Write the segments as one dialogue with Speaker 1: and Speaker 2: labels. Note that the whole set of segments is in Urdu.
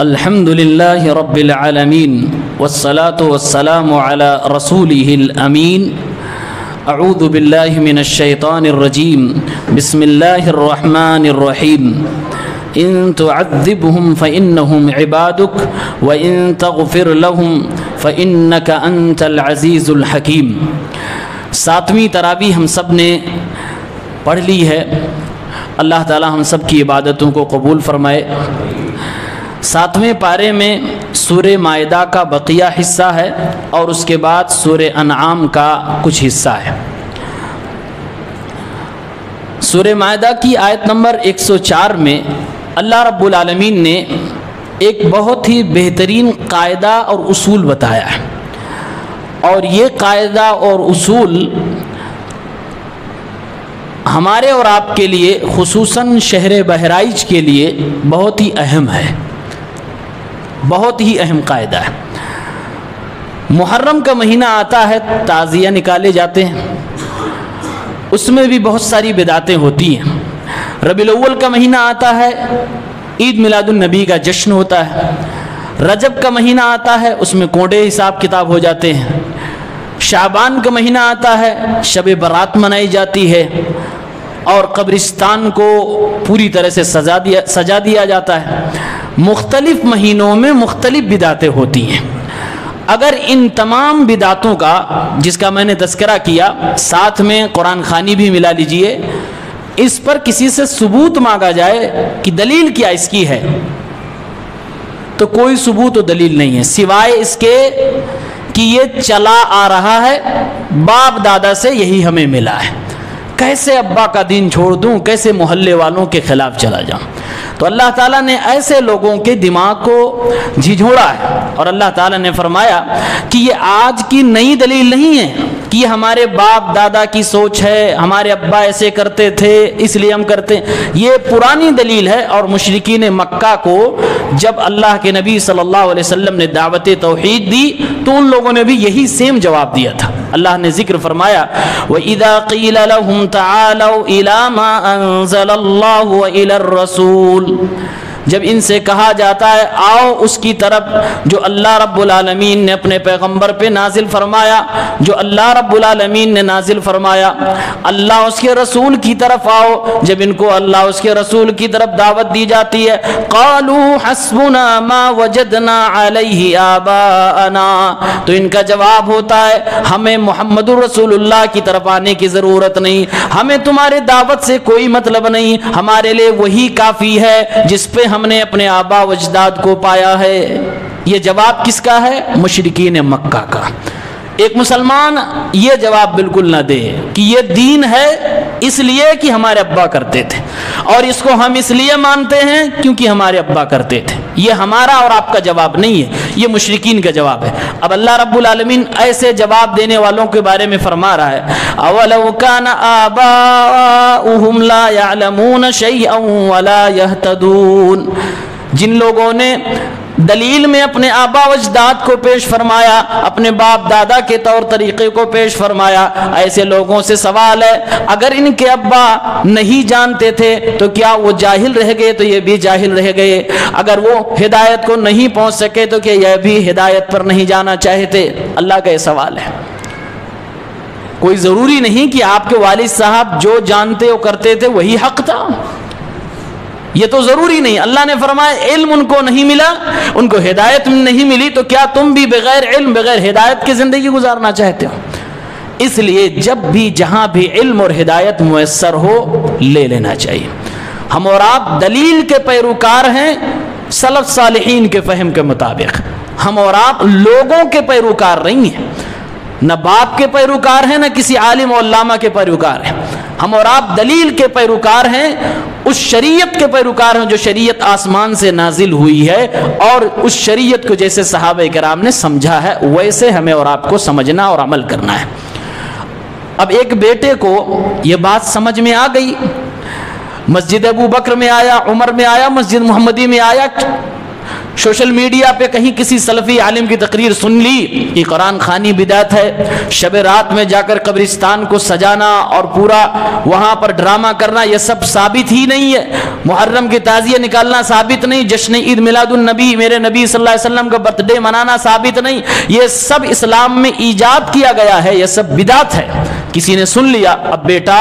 Speaker 1: الحمد للہ رب العالمین والصلاة والسلام علی رسولہ الامین اعوذ باللہ من الشیطان الرجیم بسم اللہ الرحمن الرحیم ان تعذبهم فإنهم عبادک وإن تغفر لهم فإنك أنت العزیز الحکیم۔ ساتویں تراویح ہم سب نے پڑھ لی ہے۔ اللہ تعالی ہم سب کی عبادتوں کو قبول فرمائے۔ ساتویں پارے میں سورہ مائدہ کا بقیہ حصہ ہے اور اس کے بعد سورہ انعام کا کچھ حصہ ہے۔ سورہ مائدہ کی آیت نمبر 104 میں اللہ رب العالمین نے ایک بہت ہی بہترین قاعدہ اور اصول بتایا ہے، اور یہ قاعدہ اور اصول ہمارے اور آپ کے لیے خصوصاً شہر بہرائچ کے لیے بہت ہی اہم ہے، بہت ہی اہم قاعدہ ہے۔ محرم کا مہینہ آتا ہے، تعزیہ نکالے جاتے ہیں، اس میں بھی بہت ساری بدعتیں ہوتی ہیں۔ ربیع الاول کا مہینہ آتا ہے، عید میلاد النبی کا جشن ہوتا ہے۔ رجب کا مہینہ آتا ہے، اس میں کونڈے حساب کتاب ہو جاتے ہیں۔ شعبان کا مہینہ آتا ہے، شب برات منائی جاتی ہے اور قبرستان کو پوری طرح سے سجا دیا جاتا ہے۔ مختلف مہینوں میں مختلف بدعتیں ہوتی ہیں۔ اگر ان تمام بدعتوں کا، جس کا میں نے تذکرہ کیا، ساتھ میں قرآن خوانی بھی ملا لیجئے، اس پر کسی سے ثبوت مانگا جائے کہ دلیل کیا اس کی ہے، تو کوئی ثبوت و دلیل نہیں ہے سوائے اس کے کہ یہ چلا آ رہا ہے، باپ دادا سے یہی ہمیں ملا ہے۔ کیسے ابا کا دین چھوڑ دوں، کیسے محلے والوں کے خلاف چلا جاؤں؟ تو اللہ تعالیٰ نے ایسے لوگوں کے دماغ کو جھنجھوڑا ہے، اور اللہ تعالیٰ نے فرمایا کہ یہ آج کی نئی دلیل نہیں ہے کہ یہ ہمارے باپ دادا کی سوچ ہے، ہمارے ابا ایسے کرتے تھے اس لیے ہم کرتے ہیں۔ یہ پرانی دلیل ہے، اور مشرکین مکہ کو جب اللہ کے نبی صلی اللہ علیہ وسلم نے دعوت توحید دی تو ان لوگوں نے بھی یہی سیم جواب دیا تھا۔ اللہ نے ذکر فرمایا وَإِذَا قِيلَ لَهُمْ تَعَالَوْا إِلَى مَا أَنزَلَ اللَّهُ وَإِلَى الرَّسُولِ، جب ان سے کہا جاتا ہے آؤ اس کی طرف جو اللہ رب العالمین نے اپنے پیغمبر پہ نازل فرمایا، جو اللہ رب العالمین نے نازل فرمایا، اللہ اس کے رسول کی طرف آؤ، جب ان کو اللہ اس کے رسول کی طرف دعوت دی جاتی ہے قالوا حسبنا ما وجدنا علیہ آباءنا، تو ان کا جواب ہوتا ہے ہمیں محمد رسول اللہ کی طرف آنے کی ضرورت نہیں، ہمیں تمہارے دعوت سے کوئی مطلب نہیں، ہمارے لیے وہی کافی ہے جس پہ ہم نے اپنے آبا و اجداد کو پایا ہے۔ یہ جواب کس کا ہے؟ مشرکین مکہ کا۔ ایک مسلمان یہ جواب بالکل نہ دے کہ یہ دین ہے اس لیے کہ ہمارے ابا کرتے تھے، اور اس کو ہم اس لیے مانتے ہیں کیونکہ ہمارے ابا کرتے تھے۔ یہ ہمارا اور آپ کا جواب نہیں ہے، یہ مشرکین کا جواب ہے۔ اب اللہ رب العالمین ایسے جواب دینے والوں کے بارے میں فرما رہا ہے اولو کان آباؤہم لا یعلمون شیئا ولا یہتدون، جن لوگوں نے دلیل میں اپنے آبا و اجداد کو پیش فرمایا، اپنے باپ دادا کے طور طریقے کو پیش فرمایا، ایسے لوگوں سے سوال ہے اگر ان کے ابا نہیں جانتے تھے تو کیا وہ جاہل رہ گئے؟ تو یہ بھی جاہل رہ گئے۔ اگر وہ ہدایت کو نہیں پہنچ سکے تو کیا یہ بھی ہدایت پر نہیں جانا چاہتے؟ اللہ کا یہ سوال ہے۔ کوئی ضروری نہیں کہ آپ کے والد صاحب جو جانتے وہ کرتے تھے وہی حق تھا، یہ تو ضروری نہیں۔ اللہ نے فرمایا علم ان کو نہیں ملا، ان کو ہدایت نہیں ملی، تو کیا تم بھی بغیر علم بغیر ہدایت کی زندگی گزارنا چاہتے ہو؟ اس لیے جب بھی جہاں بھی علم اور ہدایت میسر ہو لے لینا چاہیے۔ ہم اور آپ دلیل کے پیروکار ہیں سلف صالحین کے فہم کے مطابق، ہم اور آپ لوگوں کے پیروکار نہیں ہیں، نہ باپ کے پیروکار ہیں نہ کسی عالم و علامہ کے پیروکار ہیں۔ ہم اور آپ دلیل کے پیروکار ہیں، اس شریعت کے پیروکار ہیں جو شریعت آسمان سے نازل ہوئی ہے، اور اس شریعت کو جیسے صحابہ کرام نے سمجھا ہے ویسے ہمیں اور آپ کو سمجھنا اور عمل کرنا ہے۔ اب ایک بیٹے کو یہ بات سمجھ میں آ گئی، مسجد ابو بکر میں آیا، عمر میں آیا، مسجد محمدی میں آیا، سوشل میڈیا پہ کہیں کسی سلفی عالم کی تقریر سن لی کہ قرآن خوانی بدعت ہے، شب رات میں جا کر قبرستان کو سجانا اور پورا وہاں پر ڈرامہ کرنا، یہ سب ثابت ہی نہیں ہے۔ محرم کے تعزیہ نکالنا ثابت نہیں، جشن عید میلاد النبی، میرے نبی صلی اللہ علیہ وسلم کا برتھ ڈے منانا ثابت نہیں، یہ سب اسلام میں ایجاد کیا گیا ہے، یہ سب بدعت ہے۔ کسی نے سن لیا، اب بیٹا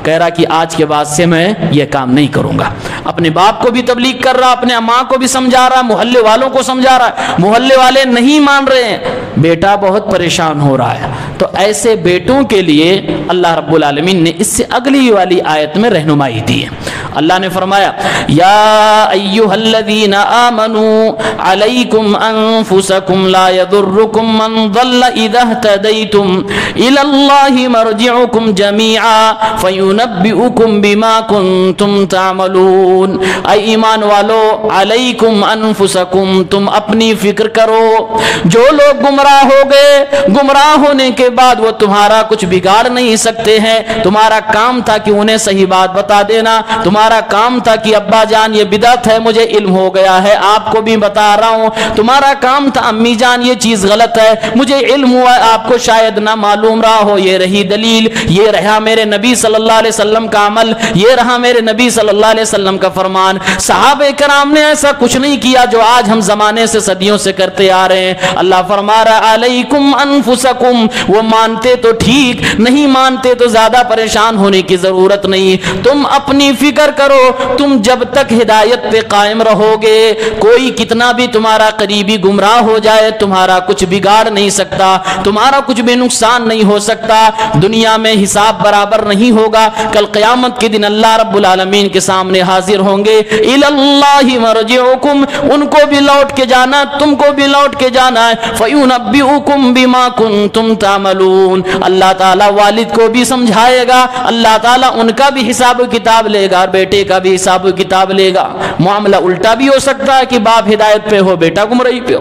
Speaker 1: کہہ رہا کہ آج کے بعد سے میں یہ کام نہیں کروں گا، اپنے باپ کو بھی تبلیغ کر رہا، اپنے ماں کو بھی سمجھا رہا، محلے والوں کو سمجھا رہا، محلے والے نہیں مان رہے ہیں، بیٹا بہت پریشان ہو رہا ہے۔ تو ایسے بیٹوں کے لیے اللہ رب العالمین نے اس سے اگلی والی آیت میں رہنمائی دی ہے۔ اللہ نے فرمایا یا ایھا الذین آمنوا علیکم انفسکم لا یضرکم من ضل اذا اہتدیتم الی اللہ مرجعکم جمیعا فینبئکم بما کنتم تعملون۔ اے ایمان والو، علیکم انفسکم، تم اپنی فکر کرو۔ جو لوگ گمراہ ہو گئے، گمراہ ہونے کے بعد وہ تمہارا کچھ بگاڑ نہیں سکتے ہیں، تمہارا کام تھا کہ انہیں صحیح بات بتا دینا، تمہارا کام تھا کہ ابا جان یہ بدعت ہے، مجھے علم ہو گیا ہے، آپ کو بھی بتا رہا ہوں، تمہارا کام تھا امی جان یہ چیز غلط ہے، مجھے علم ہوا ہے، آپ کو شاید نہ معلوم رہا ہو، یہ رہی دلیل، یہ رہا میرے نبی صلی اللہ علیہ وسلم کا عمل، یہ رہا میرے نبی صلی اللہ علیہ وسلم کا فرمان۔ صحابہ کرام نے ایسا کچھ نہیں کیا جو آج ہم زمانے سے صدیوں سے کرتے آ رہے ہیں۔ اللہ فرما رہا علیکم انفسکم، وہ مانتے تو ٹھیک، نہیں مانتے تو زیادہ پریشان ہونے کی ضرورت نہیں، تم اپنی فکر کرو، تم جب تک ہدایت پہ قائم رہو گے، کوئی کتنا بھی تمہارا قریبی گمراہ ہو جائے تمہارا کچھ بگاڑ نہیں سکتا، تمہارا کچھ بھی نقصان نہیں ہو سکتا، دنیا میں حساب برابر نہیں ہوگا، کل قیامت کے دن اللہ رب العالمین کے سامنے حاضر ہوں گے، الی اللہ مرجعکم، ان کو بھی لوٹ کے جانا، تم کو بھی لوٹ کے جانا ہے، فینبئکم بما کنتم تعملون۔ اللہ تعالیٰ والد کو بھی سمجھائے گا، اللہ تعالیٰ ان کا بھی حساب و کتاب لے گا، بیٹے کا بھی حساب و کتاب لے گا۔ معاملہ الٹا بھی ہو سکتا ہے کہ باپ ہدایت پہ ہو، بیٹا گمراہی پہ ہو۔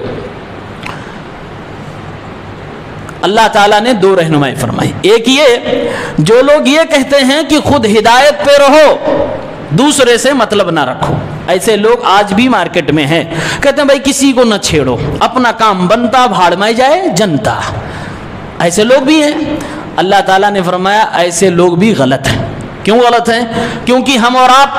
Speaker 1: اللہ تعالیٰ نے دو رہنمائی فرمائی، ایک یہ جو لوگ یہ کہتے ہیں کہ خود ہدایت پہ رہو، دوسرے سے مطلب نہ رکھو، ایسے لوگ آج بھی مارکیٹ میں ہیں، کہتے ہیں بھائی کسی کو نہ چھیڑو، اپنا کام بنتا بھاڑ میں جائے جنتا، ایسے لوگ بھی ہیں۔ اللہ تعالیٰ نے فرمایا ایسے لوگ بھی غلط ہیں۔ کیوں غلط ہیں؟ کیونکہ ہم اور آپ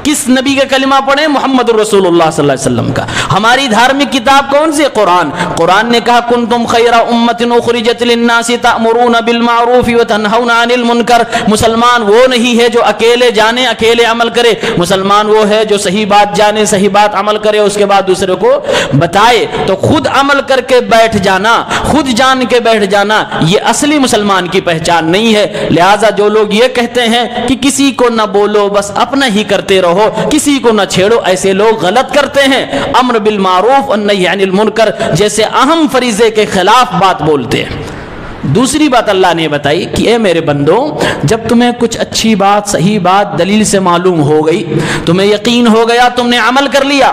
Speaker 1: کس نبی کا کلمہ پڑھیں؟ محمد الرسول اللہ صلی اللہ علیہ وسلم کا۔ ہماری دھارمک کتاب کون سی؟ قرآن۔ قرآن نے کہا کنتم خیر امت اخرجت للناس تأمرون بالمعروف وتنہون عن المنکر۔ مسلمان وہ نہیں ہے جو اکیلے جانے اکیلے عمل کرے، مسلمان وہ ہے جو صحیح بات جانے صحیح بات عمل کرے، اس کے بعد دوسرے کو بتائے۔ تو خود عمل کر کے بیٹھ جانا، خود جان کے بیٹھ جانا، یہ اصلی مسلمان کی پہچان نہیں ہے۔ لہٰذا جو لوگ یہ کہتے ہیں کہ کسی کو نہ بولو، بس اپنا ہی کرتے رہو، کسی کو نہ چھیڑو، ایسے لوگ غلط کرتے ہیں۔ امر بالمعروف والنہی عن المنکر جیسے اہم فریضے کے خلاف بات بولتے ہیں۔ دوسری بات اللہ نے بتائی کہ اے میرے بندو، جب تمہیں کچھ اچھی بات صحیح بات دلیل سے معلوم ہو گئی، تمہیں یقین ہو گیا، تم نے عمل کر لیا،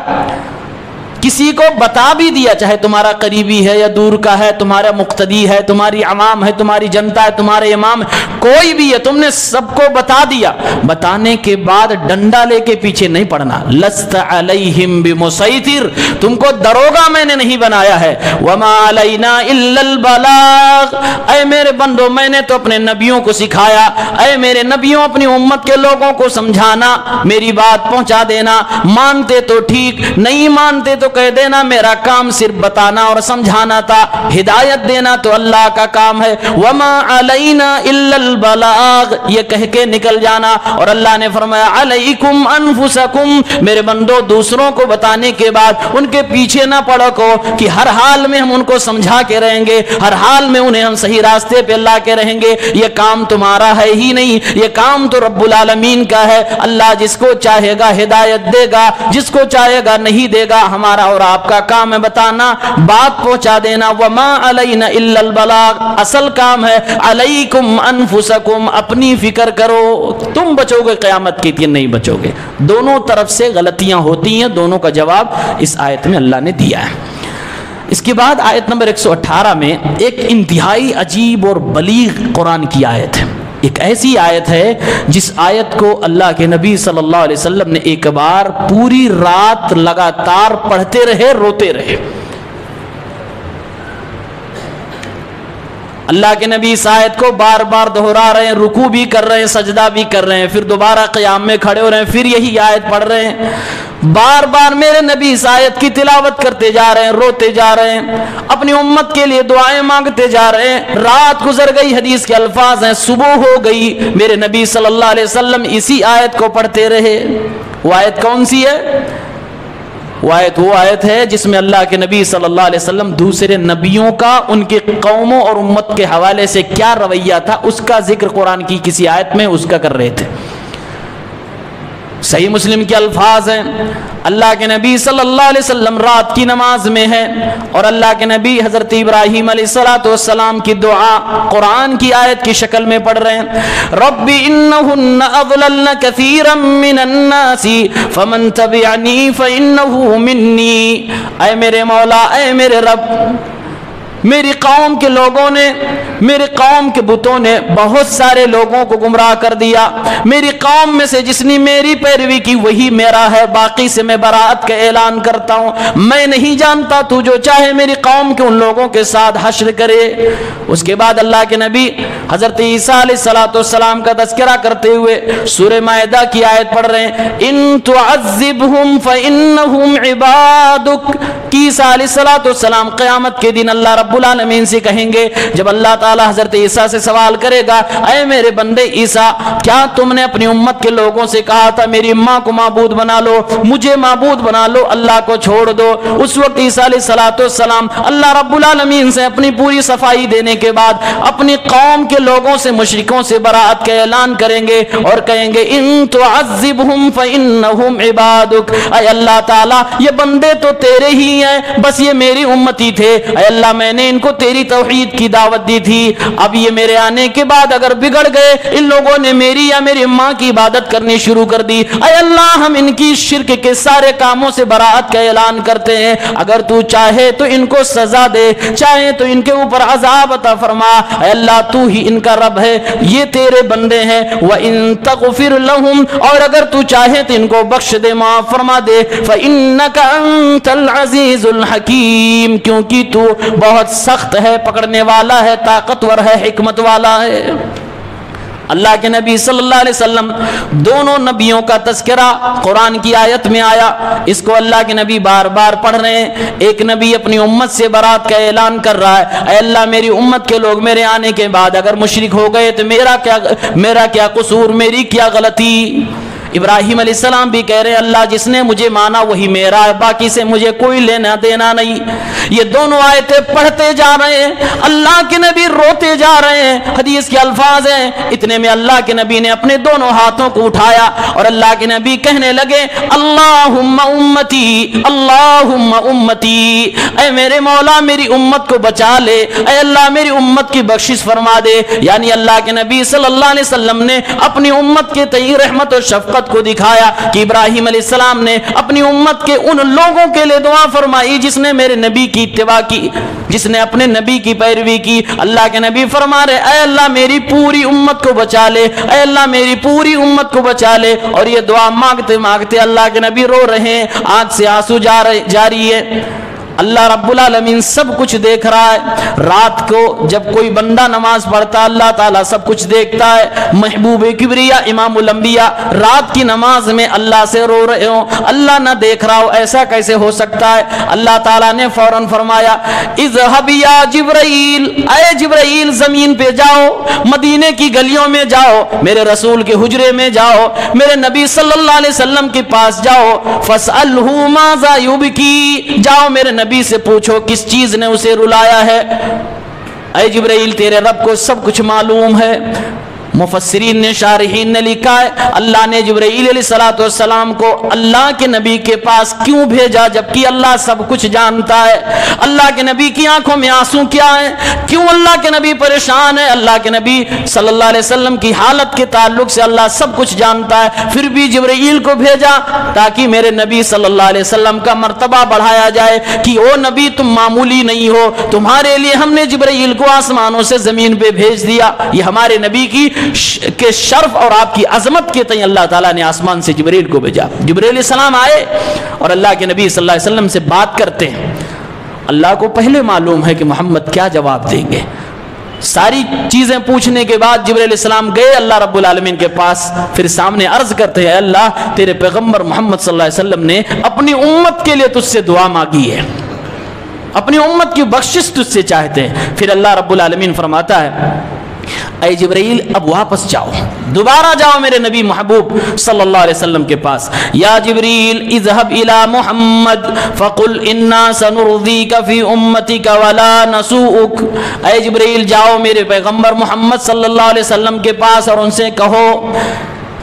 Speaker 1: کسی کو بتا بھی دیا، چاہے تمہارا قریبی ہے یا دور کا ہے، تمہارا مقتدی ہے، تمہاری عوام ہے، تمہاری جنتا ہے، تمہارے امام ہے، کوئی بھی ہے، تم نے سب کو بتا دیا، بتانے کے بعد ڈنڈا لے کے پیچھے نہیں پڑنا۔ لست علیہم بمسیطر، تم کو دروگا میں نے نہیں بنایا ہے۔ وما علینا الا البلاغ، اے میرے بندو میں نے تو اپنے نبیوں کو سکھایا، اے میرے نبیوں اپنی امت کے لوگوں کو سمجھانا، میری بات پہنچا دینا، مانتے تو ٹھیک، نہیں مانتے تو کہہ دینا میرا کام صرف بتانا اور سمجھانا تھا، ہدایت دینا تو اللہ کا کام ہے۔ وما علینا الا البلاغ، یہ کہہ کے نکل جانا۔ اور اللہ نے فرمایا علیکم انفسکم، میرے بندو دوسروں کو بتانے کے بعد ان کے پیچھے نہ پڑو کو کہ ہر حال میں ہم ان کو سمجھا کے رہیں گے، ہر حال میں انہیں ہم صحیح راستے پہ لا کے رہیں گے، یہ کام تمہارا ہے ہی نہیں، یہ کام تو رب العالمین کا ہے۔ اللہ جس کو چاہے گا ہدایت دے گا، جس کو چاہے گا نہیں دے گا۔ ہمارا اور آپ کا کام ہے بتانا، بات پہنچا دینا۔ وما علینا الا البلاغ، اصل کام ہے علیکم انفسکم، اپنی فکر کرو، تم بچو گے قیامت کے دن نہیں بچو گے۔ دونوں طرف سے غلطیاں ہوتی ہیں، دونوں کا جواب اس آیت میں اللہ نے دیا ہے۔ اس کے بعد آیت نمبر 118 میں ایک انتہائی عجیب اور بلیغ قرآن کی آیت ہے۔ ایک ایسی آیت ہے جس آیت کو اللہ کے نبی صلی اللہ علیہ وسلم نے ایک بار پوری رات لگاتار پڑھتے رہے، روتے رہے۔ اللہ کے نبی اس آیت کو بار بار دہرا رہے ہیں، رکوع بھی کر رہے ہیں، سجدہ بھی کر رہے ہیں، پھر دوبارہ قیام میں کھڑے ہو رہے ہیں، پھر یہی آیت پڑھ رہے ہیں۔ بار بار میرے نبی اس آیت کی تلاوت کرتے جا رہے ہیں، روتے جا رہے ہیں، اپنی امت کے لیے دعائیں مانگتے جا رہے ہیں۔ رات گزر گئی، حدیث کے الفاظ ہیں، صبح ہو گئی، میرے نبی صلی اللہ علیہ وسلم اسی آیت کو پڑھتے رہے۔ وہ آیت کون سی ہے؟ وہ آیت ہے جس میں اللہ کے نبی صلی اللہ علیہ وسلم دوسرے نبیوں کا ان کے قوموں اور امت کے حوالے سے کیا رویہ تھا اس کا ذکر قرآن کی کسی آیت میں اس کا کر رہے تھے۔ صحیح مسلم کے الفاظ ہیں، اللہ کے نبی صلی اللہ علیہ وسلم رات کی نماز میں ہے اور اللہ کے نبی حضرت ابراہیم علیہ السلام کی دعا قرآن کی آیت کی شکل میں پڑھ رہے ہیں، رب انہن اضللن کثیرا من الناس فمن تبعنی فانہ منی۔ اے میرے مولا، اے میرے رب، میری قوم کے لوگوں نے، میرے قوم کے بتوں نے بہت سارے لوگوں کو گمراہ کر دیا، میری قوم میں سے جس نے میری پیروی کی وہی میرا ہے، باقی سے میں براءت کا اعلان کرتا ہوں، میں نہیں جانتا، تو جو چاہے میری قوم کے ان لوگوں کے ساتھ حشر کرے۔ اس کے بعد اللہ کے نبی حضرت عیسیٰ علیہ السلام کا تذکرہ کرتے ہوئے سورہ مائدہ کی آیت پڑھ رہے ہیں، ان تعذبہم فانہم عبادک۔ عیسیٰ علیہ السلام قیامت کے دن اللہ رب العالمین سے کہیں گے، جب اللہ تعالی حضرت عیسیٰ سے سوال کرے گا، اے میرے بندے عیسیٰ، کیا تم نے اپنی امت کے لوگوں سے کہا تھا میری ماں کو معبود بنا لو، مجھے معبود بنا لو، اللہ کو چھوڑ دو؟ اس وقت عیسیٰ علیہ السلام اللہ رب العالمین سے اپنی پوری صفائی دینے کے بعد اپنی قوم کے لوگوں سے، مشرکوں سے براءت کا اعلان کریں گے اور کہیں گے، ان تعذبہم فانہم عبادک۔ اے اللہ تعالی، یہ بندے تو تیرے ہی ہیں، بس یہ میری امتی تھے، اے اللہ میں نے ان کو تیری توحید کی دعوت دی تھی، اب یہ میرے آنے کے بعد اگر بگڑ گئے، ان لوگوں نے میری یا میری ماں کی عبادت کرنی شروع کر دی، اے اللہ ہم ان کی شرک کے سارے کاموں سے براءت کا اعلان کرتے ہیں، اگر تو چاہے تو ان کو سزا دے، چاہے تو ان کے اوپر عذاب عطا فرما، اے اللہ تو ہی ان کا رب ہے، یہ تیرے بندے ہیں، وَإِن تَغْفِرْ لَهُمْ، اور اگر تو چاہے تو ان کو بخش دے، معاف فرما دے، فَإِنَّكَ أَنْتَ الْعَزِيزُ الْحَكِيمُ، کیونکہ تو بہت سخت ہے، پکڑنے والا ہے، طاقتور ہے، حکمت والا ہے۔ اللہ کے نبی صلی اللہ علیہ وسلم دونوں نبیوں کا تذکرہ قرآن کی آیت میں آیا، اس کو اللہ کے نبی بار بار پڑھ رہے ہیں۔ ایک نبی اپنی امت سے برات کا اعلان کر رہا ہے، اے اللہ میری امت کے لوگ میرے آنے کے بعد اگر مشرک ہو گئے تو میرا کیا قصور، میری کیا غلطی؟ ابراہیم علیہ السلام بھی کہہ رہے ہیں، اللہ جس نے مجھے مانا وہی میرا ہے، باقی سے مجھے کوئی لینا دینا نہیں۔ یہ دونوں آیتیں پڑھتے جا رہے ہیں، اللہ کے نبی روتے جا رہے ہیں، حدیث کے الفاظ ہیں، اتنے میں اللہ کے نبی نے اپنے دونوں ہاتھوں کو اٹھایا اور اللہ کے نبی کہنے لگے، اللہم امتی، اللہم امتی، اے میرے مولا میری امت کو بچا لے، اے اللہ میری امت کی بخشش فرما دے۔ یعنی اللہ کے نبی صلی اللہ علیہ وسلم نے اپنی امت کے تئیں رحمت و شفقت کو دکھایا کہ ابراہیم علیہ السلام نے اپنی امت کے ان لوگوں کے لیے دعا فرمائی جس نے میرے نبی کی اتباع کی، جس نے اپنے نبی کی پیروی کی۔ اللہ کے نبی فرما رہے، اے اللہ میری پوری امت کو بچا لے، اے اللہ میری پوری امت کو بچا لے۔ اور یہ دعا مانگتے مانگتے اللہ کے نبی رو رہے ہیں، آنکھ سے آنسو جاری ہے۔ اللہ رب العالمین سب کچھ دیکھ رہا ہے۔ رات کو جب کوئی بندہ نماز پڑھتا اللہ تعالیٰ سب کچھ دیکھتا ہے۔ محبوب کبریا امام الانبیاء رات کی نماز میں اللہ سے رو رہے ہوں، اللہ نہ دیکھ رہا ہو، ایسا کیسے ہو سکتا ہے؟ اللہ تعالیٰ نے فوراً فرمایا، اذهب یا جبرائیل، اے جبرائیل زمین پہ جاؤ، مدینے کی گلیوں میں جاؤ، میرے رسول کے حجرے میں جاؤ، میرے نبی صلی اللہ علیہ وسلم کے پاس جاؤ، فاسألہ ماذا یبکی، جاؤ میرے نبی سے پوچھو کس چیز نے اسے رلایا ہے۔ اے جبرائیل تیرے رب کو سب کچھ معلوم ہے۔ مفسرین نے، شارحین نے لکھا ہے، اللہ نے جبرائیل علیہ السلام کو اللہ کے نبی کے پاس کیوں بھیجا جبکہ اللہ سب کچھ جانتا ہے؟ اللہ کے نبی کی آنکھوں میں آنسو کیا ہے؟ کیوں اللہ کے نبی پریشان ہے؟ اللہ کے نبی صلی اللہ علیہ وسلم کی حالت کے تعلق سے اللہ سب کچھ جانتا ہے، پھر بھی جبرائیل کو بھیجا تاکہ میرے نبی صلی اللہ علیہ وسلم کا مرتبہ بڑھایا جائے کہ او نبی تم معمولی نہیں ہو، تمہارے لیے ہم نے جبرائیل کو آسمانوں سے زمین پہ بھیج دیا۔ یہ ہمارے نبی کی کے شرف اور آپ کی عظمت کے تئیں اللہ تعالیٰ نے آسمان سے جبریل کو بھیجا. جبریل علیہ السلام آئے اور اللہ کے نبی صلی اللہ علیہ وسلم سے بات کرتے ہیں. اللہ کو پہلے معلوم ہے کہ محمد کیا جواب دیں گے. ساری چیزیں پوچھنے کے بعد جبریل علیہ السلام گئے اللہ رب العالمین کے پاس. پھر سامنے عرض کرتے ہیں اے اللہ تیرے پیغمبر محمد صلی اللہ علیہ وسلم نے اپنی امت کے لیے تجھ سے دعا مانگی ہے, اپنی امت کی بخشش تجھ سے چاہتے ہیں. پھر اللہ رب العالمین فرماتا ہے اے جبرائیل اب واپس جاؤ, دوبارہ جاؤ میرے نبی محبوب صلی اللہ علیہ وسلم کے پاس. یا جبریل اذهب الى محمد فقل انا سنرضيك في امتك ولا نسوءك. اے جبرائیل جاؤ میرے پیغمبر محمد صلی اللہ علیہ وسلم کے پاس اور ان سے کہو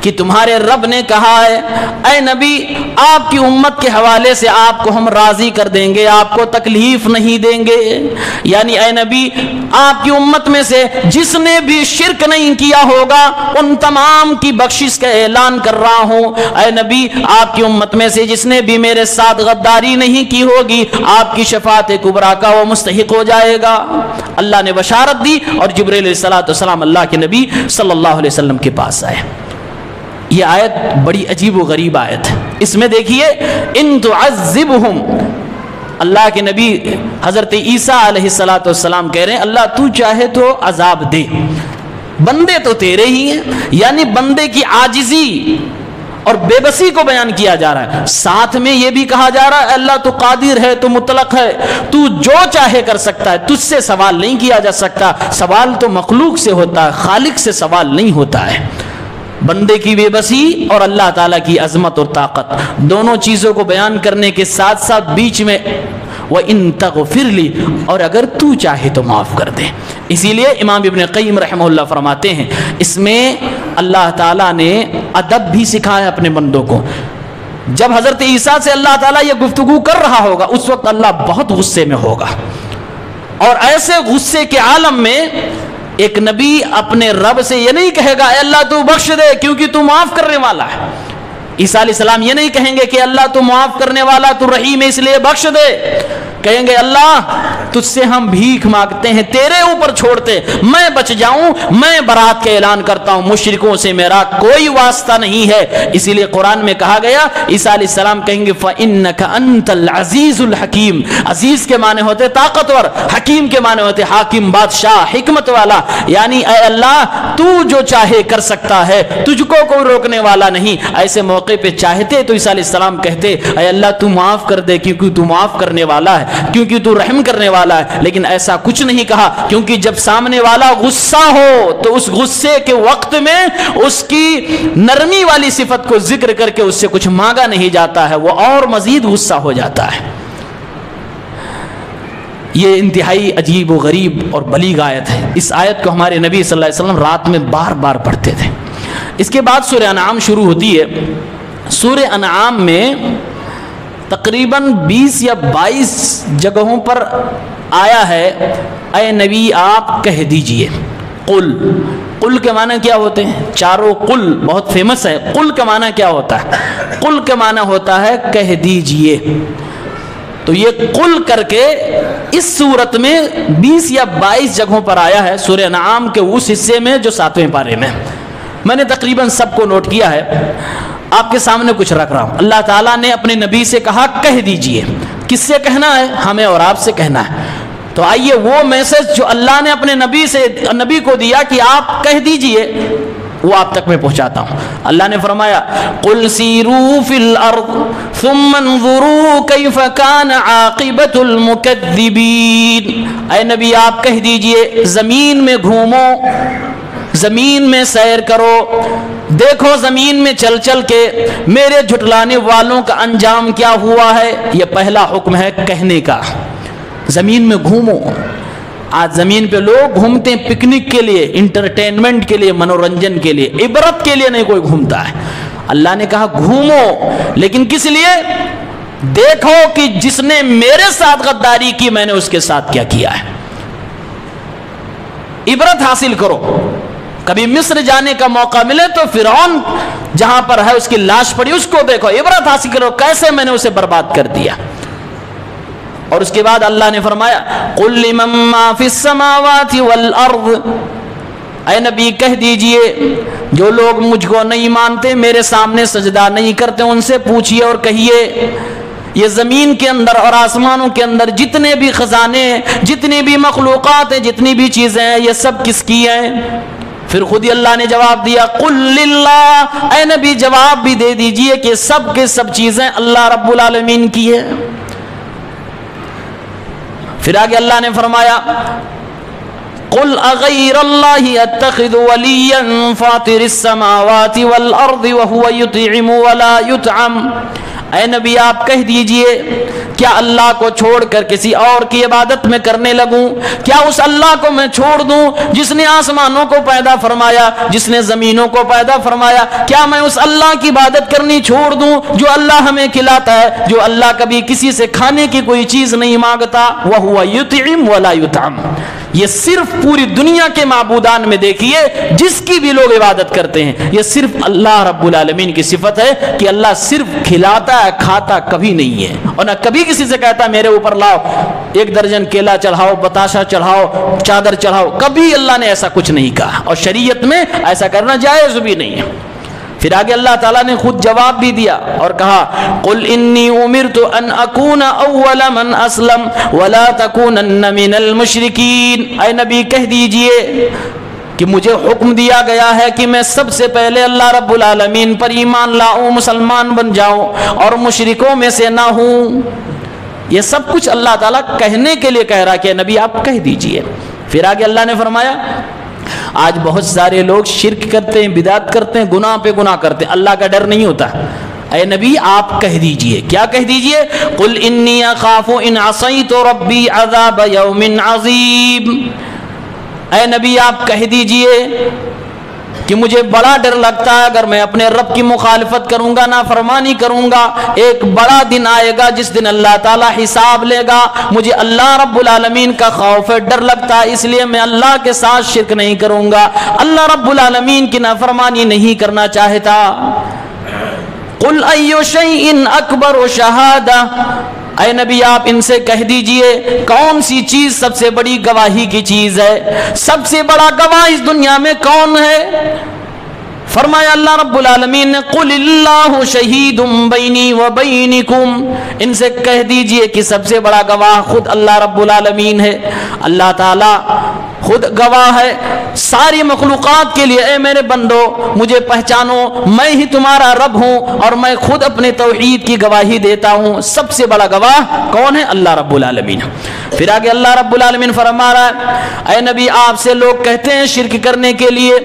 Speaker 1: کہ تمہارے رب نے کہا ہے اے نبی آپ کی امت کے حوالے سے آپ کو ہم راضی کر دیں گے, آپ کو تکلیف نہیں دیں گے. یعنی اے نبی آپ کی امت میں سے جس نے بھی شرک نہیں کیا ہوگا ان تمام کی بخشش کا اعلان کر رہا ہوں. اے نبی آپ کی امت میں سے جس نے بھی میرے ساتھ غداری نہیں کی ہوگی آپ کی شفاعت کبریٰ کا وہ مستحق ہو جائے گا. اللہ نے بشارت دی اور جبرائیل علیہ السلام اللہ کے نبی صلی اللہ علیہ وسلم کے پاس آئے. یہ آیت بڑی عجیب و غریب آیت ہے. اس میں دیکھیے ان تعذبہم, اللہ کے نبی حضرت عیسیٰ علیہ السلام کہہ رہے ہیں اللہ تو چاہے تو عذاب دے, بندے تو تیرے ہی ہیں. یعنی بندے کی عاجزی اور بے بسی کو بیان کیا جا رہا ہے. ساتھ میں یہ بھی کہا جا رہا ہے اللہ تو قادر ہے, تو مطلق ہے, تو جو چاہے کر سکتا ہے, تجھ سے سوال نہیں کیا جا سکتا. سوال تو مخلوق سے ہوتا ہے, خالق سے سوال نہیں ہوتا ہے. بندے کی بے بسی اور اللہ تعالیٰ کی عظمت اور طاقت دونوں چیزوں کو بیان کرنے کے ساتھ ساتھ بیچ میں وَإِن تَغْفِرْ لِي, اور اگر تو چاہے تو معاف کر دے. اسی لیے امام ابن قیم رحمہ اللہ فرماتے ہیں اس میں اللہ تعالیٰ نے ادب بھی سکھایا اپنے بندوں کو. جب حضرت عیسیٰ سے اللہ تعالیٰ یہ گفتگو کر رہا ہوگا اس وقت اللہ بہت غصے میں ہوگا, اور ایسے غصے کے عالم میں ایک نبی اپنے رب سے یہ نہیں کہے گا اے اللہ تو بخش دے کیونکہ تو معاف کرنے والا ہے. عیسیٰ علیہ السلام یہ نہیں کہیں گے کہ اللہ تو معاف کرنے والا, تو رحیم ہے اس لیے بخش دے. کہیں گے اللہ تجھ سے ہم بھیک مانگتے ہیں, تیرے اوپر چھوڑتے, میں بچ جاؤں, میں برات کا اعلان کرتا ہوں, مشرکوں سے میرا کوئی واسطہ نہیں ہے. اسی لیے قرآن میں کہا گیا عیسیٰ علیہ السلام کہیں گے فَإِنَّكَ أَنْتَ الْعَزِيزُ الْحَكِيمُ. عزیز کے معنی ہوتے طاقتور, حکیم کے معنی ہوتے حاکم, بادشاہ, حکمت والا. یعنی اے اللہ تو جو چاہے کر سکتا ہے, تجھ کو کوئی روکنے والا نہیں. ایسے موقع پہ چاہتے تو عیسیٰ علیہ السلام کہتے اے اللہ تو معاف کر دے کیونکہ تو معاف کرنے والا ہے, کیونکہ تو رحم کرنے والا ہے. لیکن ایسا کچھ نہیں کہا, کیونکہ جب سامنے والا غصہ ہو تو اس غصے کے وقت میں اس کی نرمی والی صفت کو ذکر کر کے اس سے کچھ مانگا نہیں جاتا ہے, وہ اور مزید غصہ ہو جاتا ہے. یہ انتہائی عجیب و غریب اور بلیغ آیت ہے. اس آیت کو ہمارے نبی صلی اللہ علیہ وسلم رات میں بار بار پڑھتے تھے. اس کے بعد سورہ انعام شروع ہوتی ہے. سورہ انعام میں تقریباً 20 یا 22 جگہوں پر آیا ہے اے نبی آپ کہہ دیجئے. قل, قل کے معنی کیا ہوتے ہیں؟ چاروں قل بہت فیمس ہے. قل کے معنی کیا ہوتا ہے؟ قل کے معنی ہوتا ہے کہہ دیجئے. تو یہ قل کر کے اس صورت میں 20 یا 22 جگہوں پر آیا ہے سورہ انعام کے اس حصے میں جو 7ویں پارے میں. میں نے تقریباً سب کو نوٹ کیا ہے, آپ کے سامنے کچھ رکھ رہا ہوں. اللہ تعالیٰ نے اپنے نبی سے کہا کہہ دیجئے. کس سے کہنا ہے؟ ہمیں اور آپ سے کہنا ہے. تو آئیے وہ میسج جو اللہ نے اپنے نبی کو دیا کہ آپ کہہ دیجئے وہ آپ تک میں پہنچاتا ہوں. اللہ نے فرمایا قل سیروا فی الارض ثم انظروا کیف کان عاقبۃ المکذبین. اے نبی آپ کہہ دیجئے زمین میں گھومو, زمین میں سیر کرو, دیکھو زمین میں چل چل کے میرے جھٹلانے والوں کا انجام کیا ہوا ہے. یہ پہلا حکم ہے کہنے کا. زمین میں گھومو. آج زمین پہ لوگ گھومتے ہیں پکنک کے لیے, انٹرٹینمنٹ کے لیے, منورنجن کے لیے, عبرت کے لیے نہیں کوئی گھومتا ہے. اللہ نے کہا گھومو, لیکن کس لیے؟ دیکھو کہ جس نے میرے ساتھ غداری کی میں نے اس کے ساتھ کیا کیا ہے. عبرت حاصل کرو. کبھی مصر جانے کا موقع ملے تو فرعون جہاں پر ہے اس کی لاش پڑی اس کو دیکھو, عبرت حاصل کرو کیسے میں نے اسے برباد کر دیا. اور اس کے بعد اللہ نے فرمایا قل لمن ما فی السماوات والارض اے نبی کہہ دیجئے جو لوگ مجھ کو نہیں مانتے، میرے سامنے سجدہ نہیں کرتے، ان سے پوچھئے اور کہیے یہ زمین کے اندر اور آسمانوں کے اندر جتنے بھی خزانے، جتنی بھی مخلوقات ہیں، جتنی بھی چیزیں ہیں، یہ سب کس کی ہیں؟ پھر خود ہی اللہ نے جواب دیا قل للہ، اے نبی جواب بھی دے دیجئے کہ سب کے سب چیزیں اللہ رب العالمین کی ہے۔ پھر آگے اللہ نے فرمایا قل اغیر اللہ اتخذ ولیا فاطر السماوات والارض وهو يطعم ولا يطعم، اے نبی آپ کہہ دیجئے کیا اللہ کو چھوڑ کر کسی اور کی عبادت میں کرنے لگوں؟ کیا اس اللہ کو میں چھوڑ دوں جس نے آسمانوں کو پیدا فرمایا، جس نے زمینوں کو پیدا فرمایا؟ کیا میں اس اللہ کی عبادت کرنی چھوڑ دوں جو اللہ ہمیں کھلاتا ہے، جو اللہ کبھی کسی سے کھانے کی کوئی چیز نہیں مانگتا؟ وَهُوَ يُطْعِمُ وَلَا يُطْعَمُ۔ یہ صرف پوری دنیا کے معبودان میں دیکھیے جس کی بھی لوگ عبادت کرتے ہیں، یہ صرف اللہ رب العالمین کی صفت ہے کہ اللہ صرف کھلاتا ہے، کھاتا کبھی نہیں ہے، اور نہ کبھی کسی سے کہتا میرے اوپر لاؤ 1 درجن کیلا چڑھاؤ، بتاشا چڑھاؤ، چادر چڑھاؤ، کبھی اللہ نے ایسا کچھ نہیں کہا، اور شریعت میں ایسا کرنا جائز بھی نہیں ہے۔ پھر آگے اللہ تعالیٰ نے خود جواب بھی دیا اور کہا قل انی امرت ان اکون اول من اسلم ولا تکونن من المشرکین، اے نبی کہہ دیجئے کہ مجھے حکم دیا گیا ہے کہ میں سب سے پہلے اللہ رب العالمین پر ایمان لاؤں، مسلمان بن جاؤں اور مشرکوں میں سے نہ ہوں۔ یہ سب کچھ اللہ تعالیٰ کہنے کے لیے کہہ رہا کہ نبی آپ کہہ دیجئے۔ پھر آگے اللہ نے فرمایا آج بہت سارے لوگ شرک کرتے ہیں، بدعت کرتے ہیں، گناہ پہ گناہ کرتے ہیں، اللہ کا ڈر نہیں ہوتا۔ اے نبی آپ کہہ دیجئے، کیا کہہ دیجئے؟ قل انی اخاف ان عصیت ربی عذاب یوم عظیم، اے نبی آپ کہہ دیجئے کہ مجھے بڑا ڈر لگتا ہے اگر میں اپنے رب کی مخالفت کروں گا، نافرمانی کروں گا، ایک بڑا دن آئے گا جس دن اللہ تعالیٰ حساب لے گا، مجھے اللہ رب العالمین کا خوف ہے، ڈر لگتا ہے، اس لیے میں اللہ کے ساتھ شرک نہیں کروں گا، اللہ رب العالمین کی نافرمانی نہیں کرنا چاہتا۔ قل ای شیء اکبر شہادہ، اے نبی آپ ان سے کہہ دیجئے کون سی چیز سب سے بڑی گواہی کی چیز ہے، سب سے بڑا گواہ اس دنیا میں کون ہے؟ فرمایا اللہ رب العالمین نے قل اللہ شہید بینی و بینکم، ان سے کہہ دیجئے کہ سب سے بڑا گواہ خود اللہ رب العالمین ہے، اللہ تعالی خود گواہ ہے ساری مخلوقات کے لیے۔ اے میرے بندو مجھے پہچانو، میں ہی تمہارا رب ہوں اور میں خود اپنے توحید کی گواہی دیتا ہوں۔ سب سے بڑا گواہ کون ہے؟ اللہ رب العالمین۔ پھر آگے اللہ رب العالمین فرما رہا ہے اے نبی آپ سے لوگ کہتے ہیں شرک کرنے کے لیے،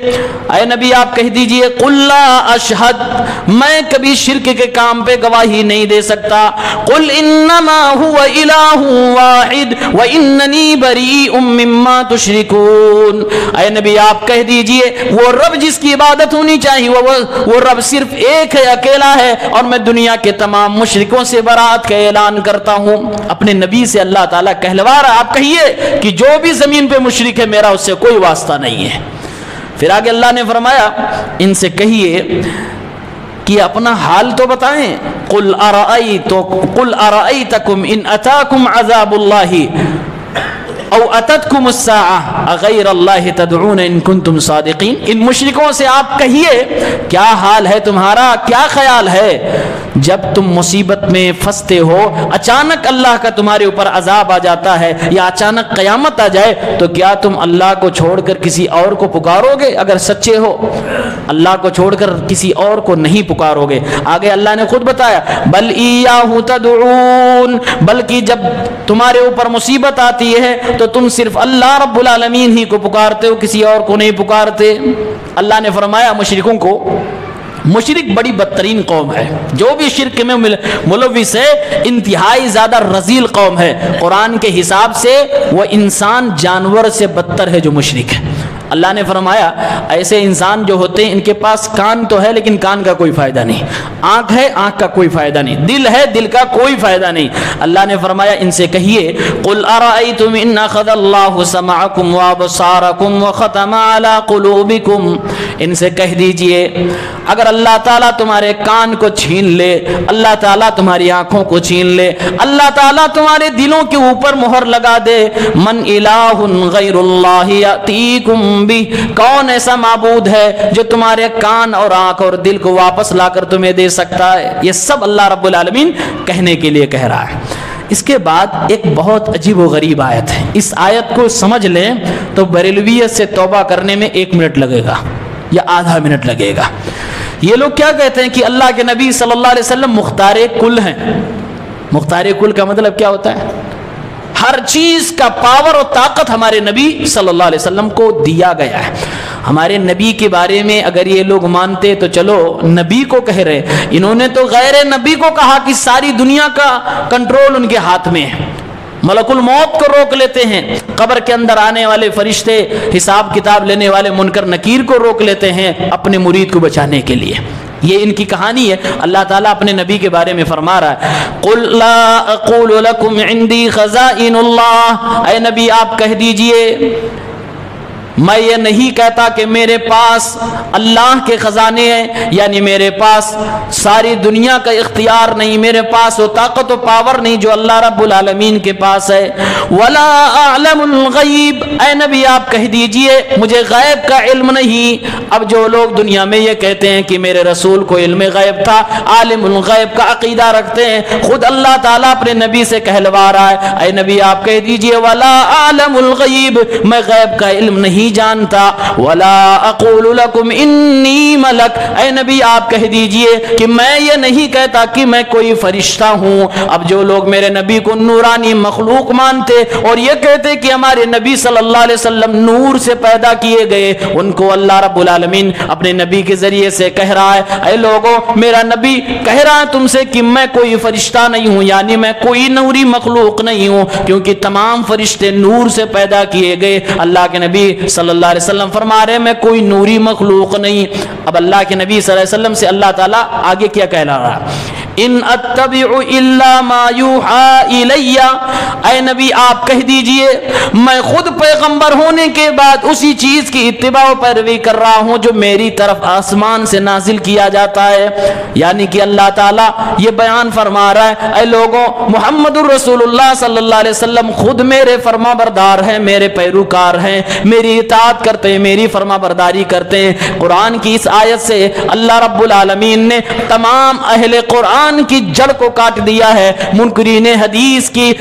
Speaker 1: اے نبی آپ کہہ دیجئے قل لا اشہد، میں کبھی شرک کے کام پہ گواہی نہیں دے سکتا، قل انما هو الہ واحد واننی بریء مما تشرکون، اے نبی آپ کہہ دیجئے وہ رب جس کی عبادت ہونی چاہیے وہ رب صرف ایک ہے، اکیلا ہے، اور میں دنیا کے تمام مشرکوں سے برات کا اعلان کرتا ہوں۔ اپنے نبی سے اللہ تعالیٰ کہلوا رہا، آپ کہیے کہ جو بھی زمین پہ مشرک ہے میرا اس سے کوئی واسطہ نہیں ہے۔ پھر آگے اللہ نے فرمایا ان سے کہیے کہ اپنا حال تو بتائیں، قل ارأیتکم ان اتاکم عذاب اللہ او اتتکم الساعہ غیر اللہ تدعون ان کنتم صادقین، ان مشرکوں سے آپ کہیے کیا حال ہے تمہارا، کیا خیال ہے جب تم مصیبت میں پھنستے ہو، اچانک اللہ کا تمہارے اوپر عذاب آ جاتا ہے یا اچانک قیامت آ جائے تو کیا تم اللہ کو چھوڑ کر کسی اور کو پکارو گے؟ اگر سچے ہو اللہ کو چھوڑ کر کسی اور کو نہیں پکارو گے۔ آگے اللہ نے خود بتایا بل ایاہ تدعون، بلکہ جب تمہارے اوپر مصیبت آتی ہے تو تم صرف اللہ رب العالمین ہی کو پکارتے ہو، کسی اور کو نہیں پکارتے۔ اللہ نے فرمایا مشرکوں کو، مشرک بڑی بدترین قوم ہے، جو بھی شرک میں ملوث ہے انتہائی زیادہ رذیل قوم ہے، قرآن کے حساب سے وہ انسان جانور سے بدتر ہے جو مشرک ہے۔ اللہ نے فرمایا ایسے انسان جو ہوتے ہیں ان کے پاس کان تو ہے لیکن کان کا کوئی فائدہ نہیں، آنکھ ہے آنکھ کا کوئی فائدہ نہیں، دل ہے دل کا کوئی فائدہ نہیں۔ اللہ نے فرمایا ان سے کہیے قل ارأیتم ان اخذ اللہ سمعکم وابصارکم وختم علی قلوبکم، ان سے کہہ دیجئے اگر اللہ تعالیٰ تمہارے کان کو چھین لے، اللہ تعالیٰ تمہاری آنکھوں کو چھین لے، اللہ تعالیٰ تمہارے دلوں کے اوپر مہر لگا دے، من الہ غیر اللہ یاتیکم بہ، کون ایسا معبود ہے جو تمہارے کان اور آنکھ اور دل کو واپس لا کر تمہیں دے سکتا ہے؟ یہ سب اللہ رب العالمین کہنے کے لیے کہہ رہا ہے۔ اس کے بعد ایک بہت عجیب و غریب آیت ہے، اس آیت کو سمجھ لیں تو بریلویت سے توبہ کرنے میں 1 منٹ لگے گا یا آدھا منٹ لگے گا۔ یہ لوگ کیا کہتے ہیں کہ اللہ کے نبی صلی اللہ علیہ وسلم مختار کل ہیں۔ مختار کل کا مطلب کیا ہوتا ہے؟ ہر چیز کا پاور اور طاقت ہمارے نبی صلی اللہ علیہ وسلم کو دیا گیا ہے۔ ہمارے نبی کے بارے میں اگر یہ لوگ مانتے تو چلو، نبی کو کہہ رہے، انہوں نے تو غیر نبی کو کہا کہ ساری دنیا کا کنٹرول ان کے ہاتھ میں ہے، ملک الموت کو روک لیتے ہیں، قبر کے اندر آنے والے فرشتے، حساب کتاب لینے والے منکر نکیر کو روک لیتے ہیں اپنے مرید کو بچانے کے لیے۔ یہ ان کی کہانی ہے۔ اللہ تعالیٰ اپنے نبی کے بارے میں فرما رہا ہے، قُلْ لَا أَقُولُ لَكُمْ عِنْدِي خَزَائِنُ اللَّهِ، اے نبی آپ کہہ دیجئے میں یہ نہیں کہتا کہ میرے پاس اللہ کے خزانے ہیں، یعنی میرے پاس ساری دنیا کا اختیار نہیں، میرے پاس وہ طاقت و پاور نہیں جو اللہ رب العالمین کے پاس ہے۔ وَلَا أَعْلَمُ الْغَيْبِ، اے نبی آپ کہہ دیجئے مجھے غیب کا علم نہیں۔ اب جو لوگ دنیا میں یہ کہتے ہیں کہ میرے رسول کو علم غیب تھا، عالم الغیب کا عقیدہ رکھتے ہیں، خود اللہ تعالیٰ اپنے نبی سے کہلوا رہا ہے، اے نبی آپ کہہ دیجئے وَلَا أَعْلَمُ الْغَيْبِ، میں غیب کا علم نہیں جانتا۔ وَلَا أَقُولُ لَكُمْ إِنِّي مَلَكٌ، اے نبی آپ کہہ دیجئے کہ میں یہ نہیں کہتا کہ میں کوئی فرشتہ ہوں۔ اب جو لوگ میرے نبی کو نورانی مخلوق مانتے اور یہ کہتے کہ ہمارے نبی صلی اللہ علیہ وسلم نور سے پیدا کیے گئے، ان کو اللہ رب العالمین اپنے نبی کے ذریعے سے کہہ رہا ہے، اے لوگوں میرا نبی کہہ رہا ہے تم سے کہ میں کوئی فرشتہ نہیں ہوں، یعنی میں کوئی نوری مخلوق نہیں ہوں، کیونکہ تمام فرشتے نور سے پیدا کیے گئے۔ اللہ کے نبی صلی اللہ علیہ وسلم فرما رہے میں کوئی نوری مخلوق نہیں۔ اب اللہ کے نبی صلی اللہ علیہ وسلم سے اللہ تعالیٰ آگے کیا کہہ رہا ہے، ان اتبع الا ما یوحى الی، اے نبی آپ کہہ دیجئے میں خود پیغمبر ہونے کے بعد اسی چیز کی اتباع و پیروی کر رہا ہوں جو میری طرف آسمان سے نازل کیا جاتا ہے۔ یعنی کہ اللہ تعالیٰ یہ بیان فرما رہا ہے، اے لوگوں محمد الرسول اللہ صلی اللہ علیہ وسلم خود میرے فرما بردار ہیں، میرے پیروکار ہیں، میری اطاعت کرتے ہیں، میری فرما برداری کرتے ہیں۔ قرآن کی اس آیت سے اللہ رب العالمین نے تمام اہل قرآن کی جڑ کو کاٹ دیا ہے، منکرین حدیث کی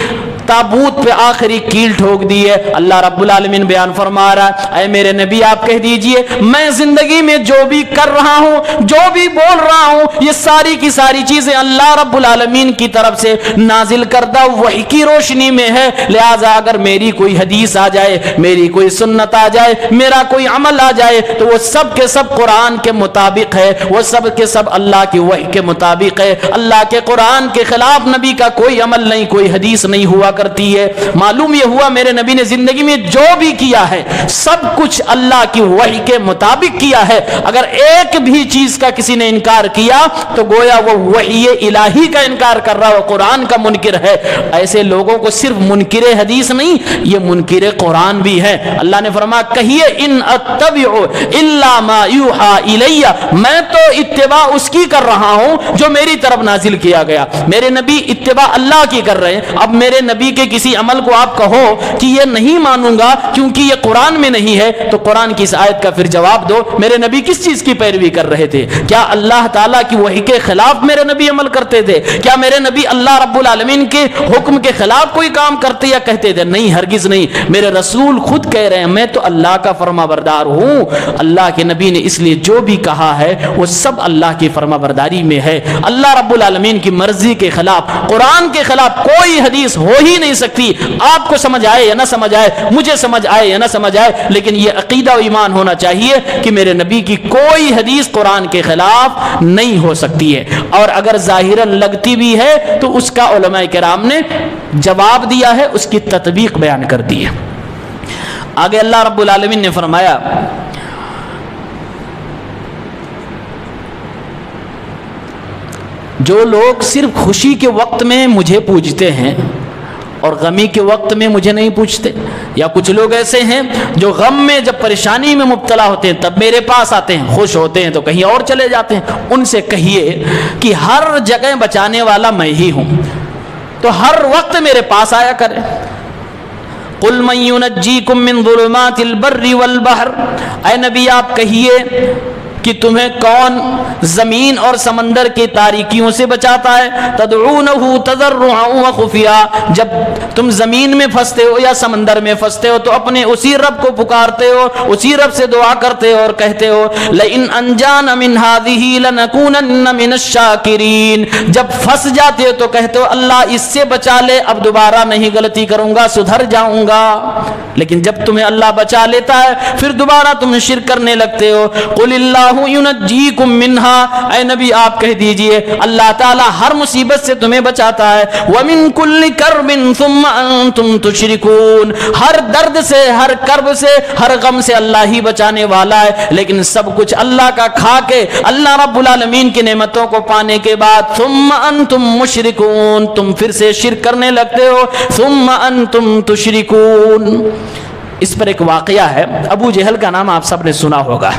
Speaker 1: تابوت پہ آخری کیل ٹھوک دی ہے۔ اللہ رب العالمین بیان فرما رہا ہے، اے میرے نبی آپ کہہ دیجئے میں زندگی میں جو بھی کر رہا ہوں، جو بھی بول رہا ہوں، یہ ساری کی ساری چیزیں اللہ رب العالمین کی طرف سے نازل کردہ وحی کی روشنی میں ہے۔ لہٰذا اگر میری کوئی حدیث آ جائے، میری کوئی سنت آ جائے، میرا کوئی عمل آ جائے تو وہ سب کے سب قرآن کے مطابق ہے، وہ سب کے سب اللہ کی وحی کے مطابق ہے۔ اللہ کے قرآن کے خلاف نبی کا کوئی عمل نہیں، کوئی حدیث نہیں ہوا کرتی ہے۔ معلوم یہ ہوا میرے نبی نے زندگی میں جو بھی کیا ہے سب کچھ اللہ کی وحی کے مطابق کیا ہے۔ اگر ایک بھی چیز کا کسی نے انکار کیا تو گویا وہ وحی الہی کا انکار کر رہا، وہ قرآن کا منکر ہے۔ ایسے لوگوں کو صرف منکر حدیث نہیں، یہ منکر قرآن بھی ہے۔ اللہ نے فرمایا کہیے ان اتبع الا ما یوحى الی، میں تو اتباع اس کی کر رہا ہوں جو میری طرف نازل کیا گیا۔ میرے نبی اتباع اللہ کی کر رہے ہیں۔ اب میرے نبی کے کسی عمل کو آپ کہو کہ یہ نہیں مانوں گا کیونکہ یہ قرآن میں نہیں ہے، تو قرآن کی اس آیت کا پھر جواب دو، میرے نبی کس چیز کی پیروی کر رہے تھے؟ کیا اللہ تعالیٰ کی وحی کے خلاف میرے نبی عمل کرتے تھے؟ کیا میرے نبی اللہ رب العالمین کے حکم کے خلاف کوئی کام کرتے یا کہتے تھے؟ نہیں، ہرگز نہیں۔ میرے رسول خود کہہ رہے ہیں میں تو اللہ کا فرما بردار ہوں۔ اللہ کے نبی نے اس لیے جو بھی کہا ہے وہ سب اللہ کی فرما برداری میں ہے۔ اللہ رب العالمین کی مرضی کے خلاف، قرآن کے خلاف کوئی حدیث ہو ہی نہیں سکتی۔ آپ کو سمجھ آئے یا نہ سمجھ آئے، مجھے سمجھ آئے یا نہ سمجھ آئے، لیکن یہ عقیدہ و ایمان ہونا چاہیے کہ میرے نبی کی کوئی حدیث قرآن کے خلاف نہیں ہو سکتی ہے، اور اگر ظاہراً لگتی بھی ہے تو اس کا علماء کرام نے جواب دیا ہے، اس کی تطبیق بیان کر دی ہے۔ آگے اللہ رب العالمین نے فرمایا جو لوگ صرف خوشی کے وقت میں مجھے پوجتے ہیں اور غمی کے وقت میں مجھے نہیں پوچھتے؟ یا کچھ لوگ ایسے ہیں جو غم میں جب پریشانی میں مبتلا ہوتے ہیں تب میرے پاس آتے ہیں، خوش ہوتے ہیں تو کہیں اور چلے جاتے ہیں۔ ان سے کہیے کہ ہر جگہ بچانے والا میں ہی ہوں، تو ہر وقت میرے پاس آیا کرے۔ قُلْ مَن يُنَجِّيكُم مِّن ظُلُمَاتِ الْبَرِّ وَالْبَحْرِ، اے نبی آپ کہیے کہ تمہیں کون زمین اور سمندر کی تاریکیوں سے بچاتا ہے؟ تدعونہ تضرعا وخفیا، جب تم زمین میں پھنستے ہو یا سمندر میں پھنستے ہو تو اپنے اسی رب کو پکارتے ہو، اسی رب سے دعا کرتے ہو اور کہتے ہو لئن انجانا من هذه لنکونن من الشاکرین، جب پھنس جاتے ہو تو کہتے ہو اللہ اس سے بچا لے، اب دوبارہ نہیں غلطی کروں گا، سدھر جاؤں گا۔ لیکن جب تمہیں اللہ بچا لیتا ہے پھر دوبارہ تم شرک کرنے لگتے ہو۔ قل اللہ ینجیکم منہا، اے نبی آپ کہہ دیجئے اللہ تعالی ہر مصیبت سے تمہیں بچاتا ہے۔ ومن کل کرب ثم انتم تشرکون، ہر درد سے، ہر کرب سے، ہر غم سے اللہ ہی بچانے والا ہے، لیکن سب کچھ اللہ کا کھا کے، اللہ رب العالمین کی نعمتوں کو پانے کے بعد ثم انتم مشرکون، تم پھر سے شرک کرنے لگتے ہو۔ ثم انتم تشرکون، اس پر ایک واقعہ ہے، ابو جہل کا نام آپ سب نے سنا ہوگا،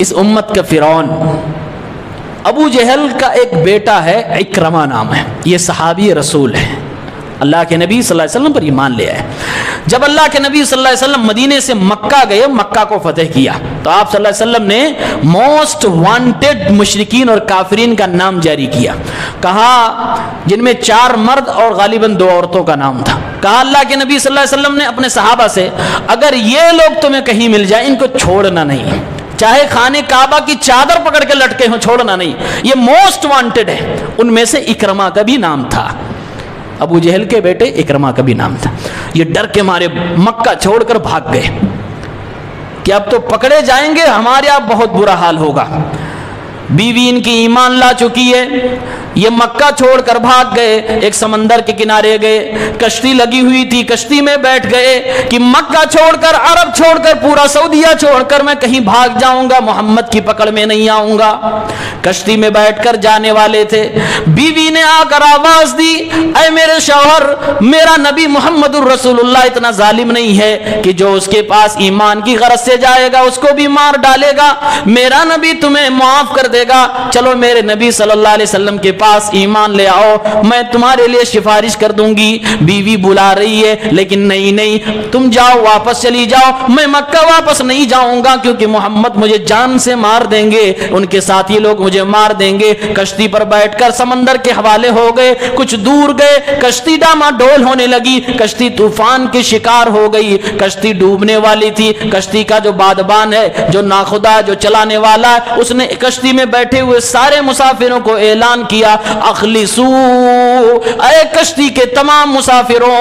Speaker 1: اس امت کا فرعون۔ ابو جہل کا ایک بیٹا ہے اکرمہ نام ہے، یہ صحابی رسول ہے، اللہ کے نبی صلی اللہ علیہ وسلم پر ایمان لے آئے۔ جب اللہ کے نبی صلی اللہ علیہ وسلم مدینے سے مکہ گئے، مکہ کو فتح کیا، تو آپ صلی اللہ علیہ وسلم نے موسٹ وانٹڈ مشرکین اور کافرین کا نام جاری کیا، کہا جن میں 4 مرد اور غالباً 2 عورتوں کا نام تھا۔ کہا اللہ کے نبی صلی اللہ علیہ وسلم نے اپنے صحابہ سے اگر یہ لوگ تمہیں کہیں مل جائیں ان کو چھوڑنا نہیں، چاہے خانہ کعبہ کی چادر پکڑ کے لٹکے ہوں، چھوڑنا نہیں، یہ موسٹ وانٹڈ ہے۔ ان میں سے اکرمہ کا بھی نام تھا، ابو جہل کے بیٹے اکرمہ کا بھی نام تھا۔ یہ ڈر کے مارے مکہ چھوڑ کر بھاگ گئے کہ اب تو پکڑے جائیں گے، ہمارے اب بہت برا حال ہوگا۔ بیوی ان کی ایمان لا چکی ہے، یہ مکہ چھوڑ کر بھاگ گئے، ایک سمندر کے کنارے گئے، کشتی لگی ہوئی تھی، کشتی میں بیٹھ گئے کہ مکہ چھوڑ کر، عرب چھوڑ کر، پورا سعودیہ چھوڑ کر میں کہیں بھاگ جاؤں گا، محمد کی پکڑ میں نہیں آؤں گا۔ کشتی میں بیٹھ کر جانے والے تھے، بیوی نے آ کر آواز دی اے میرے شوہر، میرا نبی محمد الرسول اللہ اتنا ظالم نہیں ہے کہ جو اس کے پاس ایمان کی غرض سے جائے گا اس کو بھی مار ڈالے گا، میرا نبی تمہیں معاف کر دے گا، چلو میرے نبی صلی اللہ علیہ وسلم کے پاس ایمان لے آؤ، میں تمہارے لیے سفارش کر دوں گی۔ بیوی بلا رہی ہے لیکن نہیں، تم جاؤ، واپس چلی جاؤ، میں مکہ واپس نہیں جاؤں گا کیونکہ محمد مجھے جان سے مار دیں گے، ان کے ساتھی لوگ مجھے مار دیں گے۔ کشتی پر بیٹھ کر سمندر کے حوالے ہو گئے، کچھ دور گئے، کشتی ڈاما ڈول ہونے لگی، کشتی طوفان کے شکار ہو گئی، کشتی ڈوبنے والی تھی۔ کشتی کا جو بادبان ہے، جو ناخدا، جو چلانے والا ہے، اس نے کشتی میں بیٹھے ہوئے سارے مسافروں کو اعلان کیا اخلصو، اے کشتی کے تمام مسافروں،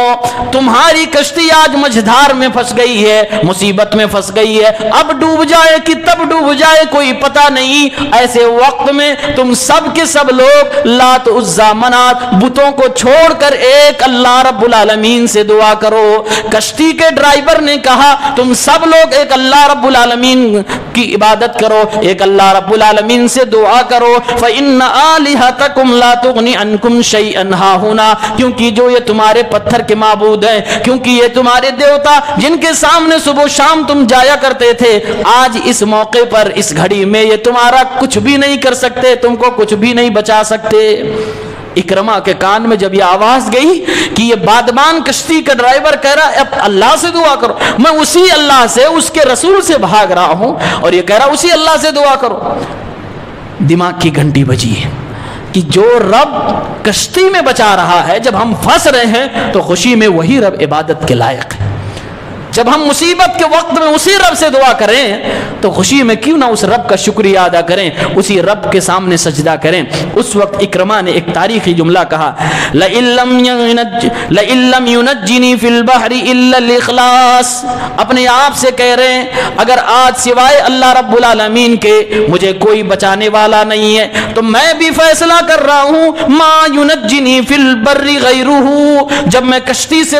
Speaker 1: تمہاری کشتی آج مجھدار میں پھنس گئی ہے، مصیبت میں پھنس گئی ہے، اب ڈوب جائے کہ تب ڈوب جائے کوئی پتہ نہیں۔ ایسے وقت میں تم سب کے سب لوگ لات عزا منات بتوں کو چھوڑ کر ایک اللہ رب العالمین سے دعا کرو۔ کشتی کے ڈرائیور نے کہا تم سب لوگ ایک اللہ رب العالمین کی عبادت کرو، ایک اللہ رب العالمین سے دعا کرو، فإن آلہتکم لا تغنی عنکم شیئا ہاہنا، کیونکہ جو یہ تمہارے پتھر کے معبود ہیں، کیونکہ یہ تمہارے دیوتا جن کے سامنے صبح و شام تم جایا کرتے تھے، آج اس موقع پر، اس گھڑی میں یہ تمہارا کچھ بھی نہیں کر سکتے، تم کو کچھ بھی نہیں بچا سکتے۔ اکرمہ کے کان میں جب یہ آواز گئی کہ یہ بادبان کشتی کا ڈرائیور کہہ رہا ہے اب اللہ سے دعا کرو، میں اسی اللہ سے، اس کے رسول سے بھاگ رہا ہوں اور یہ کہہ رہا اسی اللہ سے دعا کرو، دماغ کی گھنٹی بجی ہے کہ جو رب کشتی میں بچا رہا ہے، جب ہم پھنس رہے ہیں تو خوشی میں وہی رب عبادت کے لائق ہے۔ جب ہم مصیبت کے وقت میں اسی رب سے دعا کریں تو خوشی میں کیوں نہ اس رب کا شکریہ ادا کریں، اسی رب کے سامنے سجدہ کریں۔ اس وقت اکرمہ نے ایک تاریخی جملہ کہا لَإِن لَمْ يُنَجِّنِي فِي الْبَحْرِ إِلَّا الْإِخْلَاصِ، اپنے آپ سے کہہ رہے ہیں اگر آج سوائے اللہ رب العالمین کے مجھے کوئی بچانے والا نہیں ہے تو میں بھی فیصلہ کر رہا ہوں مَا يُنَجِّنِي فِي الْبَرِّ غَيْرُهُ، جب میں کشتی سے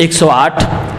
Speaker 1: 108,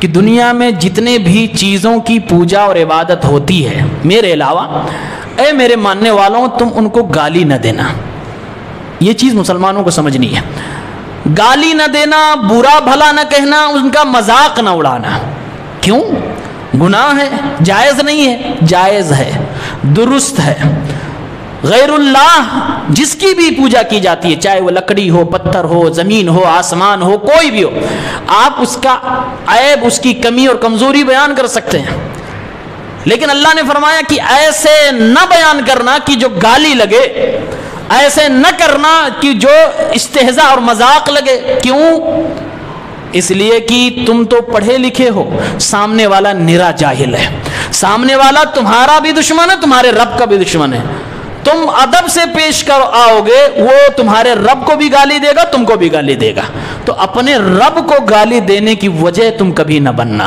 Speaker 1: کہ دنیا میں جتنے بھی چیزوں کی پوجا اور عبادت ہوتی ہے میرے علاوہ، اے میرے ماننے والوں تم ان کو گالی نہ دینا. یہ چیز مسلمانوں کو سمجھنی ہے. گالی نہ دینا، برا بھلا نہ کہنا، ان کا مذاق نہ اڑانا. کیوں؟ گناہ ہے، جائز نہیں ہے؟ جائز ہے، درست ہے. غیر اللہ جس کی بھی پوجا کی جاتی ہے، چاہے وہ لکڑی ہو، پتھر ہو، زمین ہو، آسمان ہو، کوئی بھی ہو، آپ اس کا عیب، اس کی کمی اور کمزوری بیان کر سکتے ہیں. لیکن اللہ نے فرمایا کہ ایسے نہ بیان کرنا کہ جو گالی لگے، ایسے نہ کرنا کہ جو استہزاء اور مذاق لگے. کیوں؟ اس لیے کہ تم تو پڑھے لکھے ہو، سامنے والا نرا جاہل ہے. سامنے والا تمہارا بھی دشمن ہے، تمہارے رب کا بھی دشمن ہے. تم ادب سے پیش کر آؤ گے، وہ تمہارے رب کو بھی گالی دے گا، تم کو بھی گالی دے گا. تو اپنے رب کو گالی دینے کی وجہ تم کبھی نہ بننا.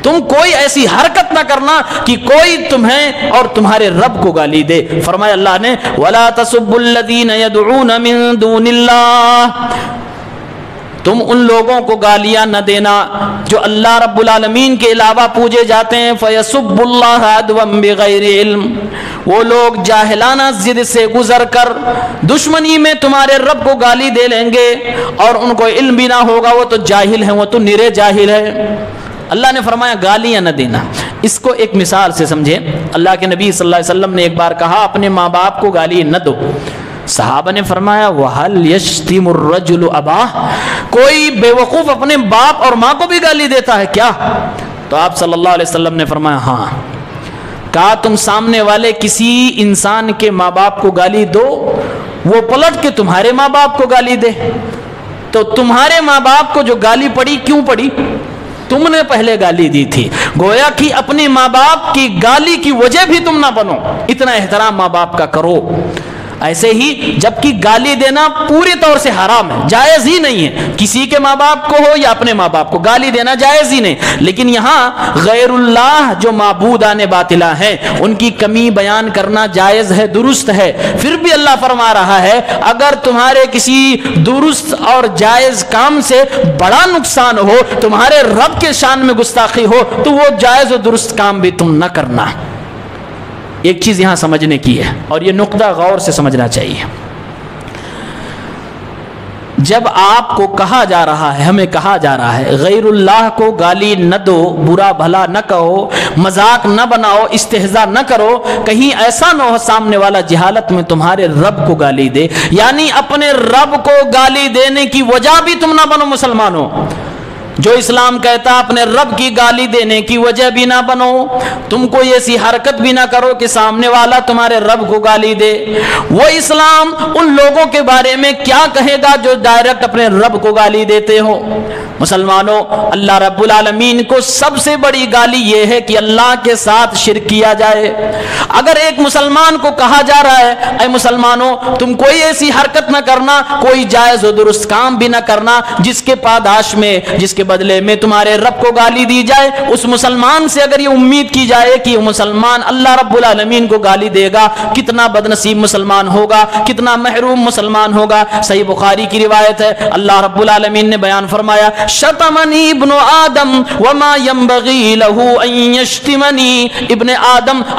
Speaker 1: تم کوئی ایسی حرکت نہ کرنا کہ کوئی تمہیں اور تمہارے رب کو گالی دے. فرمایا اللہ نے وَلَا تَسُبُّوا الَّذِينَ يَدْعُونَ مِن دُونِ اللَّهِ، تم ان لوگوں کو گالیاں نہ دینا جو اللہ رب العالمین کے علاوہ پوجے جاتے ہیں. فَيَسُبُّ اللَّهَ عَدْوًا بِغَيْرِ عِلْمٍ، وہ لوگ جاہلانہ ضد سے گزر کر دشمنی میں تمہارے رب کو گالی دے لیں گے اور ان کو علم بھی نہ ہوگا. وہ تو جاہل ہیں، وہ تو نرے جاہل ہے. اللہ نے فرمایا گالیاں نہ دینا. اس کو ایک مثال سے سمجھے. اللہ کے نبی صلی اللہ علیہ وسلم نے ایک بار کہا اپنے ماں باپ کو گالی نہ دو. صحابہ نے فرمایا وَهَلْ يَشْتِمُ الرَّجُلُ أَبَاهُ، کوئی بے وقوف اپنے باپ اور ماں کو بھی گالی دیتا ہے کیا؟ تو آپ صلی اللہ علیہ وسلم نے فرمایا ہاں. کہا تم سامنے والے کسی انسان کے ماں باپ کو گالی دو، وہ پلٹ کے تمہارے ماں باپ کو گالی دے، تو تمہارے ماں باپ کو جو گالی پڑی کیوں پڑی؟ تم نے پہلے گالی دی تھی. گویا کہ اپنے ماں باپ کی گالی کی وجہ بھی تم نہ بنو. اتنا احترام ماں باپ کا کرو. ایسے ہی جبکہ گالی دینا پوری طور سے حرام ہے، جائز ہی نہیں ہے. کسی کے ماں باپ کو ہو یا اپنے ماں باپ کو گالی دینا جائز ہی نہیں. لیکن یہاں غیر اللہ جو معبودان باطلہ ہیں ان کی کمی بیان کرنا جائز ہے، درست ہے. پھر بھی اللہ فرما رہا ہے اگر تمہارے کسی درست اور جائز کام سے بڑا نقصان ہو، تمہارے رب کے شان میں گستاخی ہو، تو وہ جائز و درست کام بھی تم نہ کرنا. ایک چیز یہاں سمجھنے کی ہے اور یہ نقطہ غور سے سمجھنا چاہیے. جب آپ کو کہا جا رہا ہے، ہمیں کہا جا رہا ہے غیر اللہ کو گالی نہ دو، برا بھلا نہ کہو، مذاق نہ بناؤ، استہزاء نہ کرو، کہیں ایسا نہ ہو سامنے والا جہالت میں تمہارے رب کو گالی دے. یعنی اپنے رب کو گالی دینے کی وجہ بھی تم نہ بنو. مسلمانوں، جو اسلام کہتا اپنے رب کی گالی دینے کی وجہ بھی نہ بنو. تم کوئی ایسی حرکت بھی نہ کرو کہ سامنے والا تمہارے رب کو گالی دے. وہ اسلام ان لوگوں کے بارے میں کیا کہے گا جو ڈائریکٹ اپنے رب کو گالی دیتے ہو. مسلمانوں، اللہ رب العالمین کو سب سے بڑی گالی یہ ہے کہ اللہ کے ساتھ شرک کیا جائے. اگر ایک مسلمان کو کہا جا رہا ہے اے مسلمانوں تم کوئی ایسی حرکت نہ کرنا، کوئی جائز و درست کام بھی نہ کرنا جس کے پاداش میں، جس کے بدلے میں تمہارے رب کو گالی دی جائے، اس مسلمان سے اگر یہ امید کی جائے کہ وہ مسلمان اللہ رب العالمین کو گالی دے گا، کتنا بدنصیب مسلمان ہوگا، کتنا محروم مسلمان ہوگا. صحیح بخاری کی روایت ہے، اللہ رب العالمین نے بیان فرمایا شتمنی ابن آدم وما ينبغي له ان يشتمني. ابن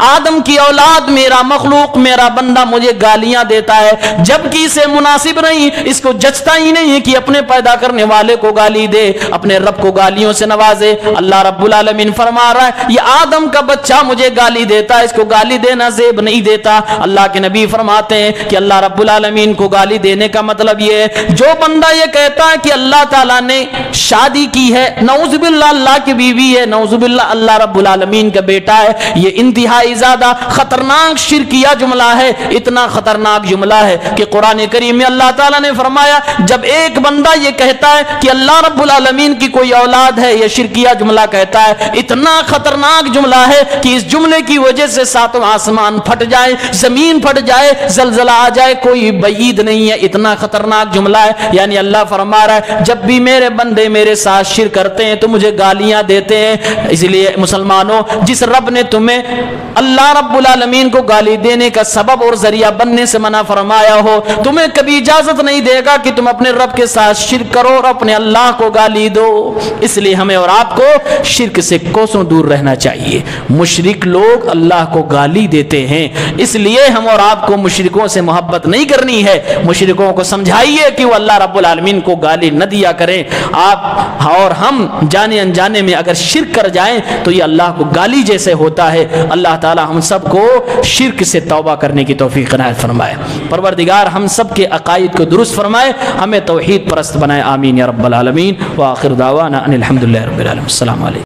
Speaker 1: آدم کی اولاد، میرا مخلوق، میرا بندہ مجھے گالیاں دیتا ہے جبکہ اسے مناسب نہیں، اس کو جچتا ہی نہیں ہے کہ اپنے پیدا کرنے والے کو گالی دے، اپنے رب کو گالیوں سے نوازے. اللہ رب العالمین فرما رہا ہے یہ آدم کا بچہ مجھے گالی دیتا ہے، اس کو گالی دینا زیب نہیں دیتا. اللہ کے نبی فرماتے ہیں کہ اللہ رب العالمین کو گالی دینے کا مطلب یہ ہے جو بندہ یہ کہتا ہے کہ اللہ تعالیٰ نے شادی کی ہے، نعوذ باللہ اللہ کی بیوی ہے، نعوذ باللہ اللہ رب العالمین کا بیٹا ہے، یہ انتہائی زیادہ خطرناک شرکیہ جملہ ہے. اتنا خطرناک جملہ ہے کہ قرآن کریم میں اللہ تعالیٰ نے فرمایا جب ایک بندہ یہ کہتا ہے کہ اللہ رب العالمین کی کوئی اولاد ہے، یہ شرکیہ جملہ کہتا ہے، اتنا خطرناک جملہ ہے کہ اس جملے کی وجہ سے ساتوں آسمان پھٹ جائے، زمین پھٹ جائے، زلزلہ آ جائے، کوئی بعید نہیں ہے. اتنا خطرناک جملہ ہے. یعنی اللہ فرما رہا ہے جب بھی میرے بندے میرے ساتھ شرک کرتے ہیں تو مجھے گالیاں دیتے ہیں. اس لیے مسلمانوں، جس رب نے تمہیں اللہ رب العالمین کو گالی دینے کا سبب اور ذریعہ بننے سے منع فرمایا ہو، تمہیں کبھی اجازت نہیں دے گا کہ تم اپنے رب کے ساتھ شرک کرو اور اپنے اللہ کو گالی دو. اس لیے ہمیں اور آپ کو شرک سے کوسوں دور رہنا چاہیے۔ مشرک لوگ اللہ کو گالی دیتے ہیں، اس لیے ہم اور آپ کو مشرکوں سے محبت نہیں کرنی ہے۔ مشرکوں کو سمجھائیے کہ وہ اللہ رب العالمین کو گالی نہ دیا کریں۔ آپ اور ہم جانے انجانے میں اگر شرک کر جائیں تو یہ اللہ کو گالی جیسے ہوتا ہے۔ اللہ تعالی ہم سب کو شرک سے توبہ کرنے کی توفیق عنایت فرمائے۔ پروردگار ہم سب کے عقائد کو درست فرمائے، ہمیں توحید پرست بنائے، آمین یا رب العالمین۔ وآخر دعوانا ان الحمدللہ رب العالمین۔ السلام علیکم۔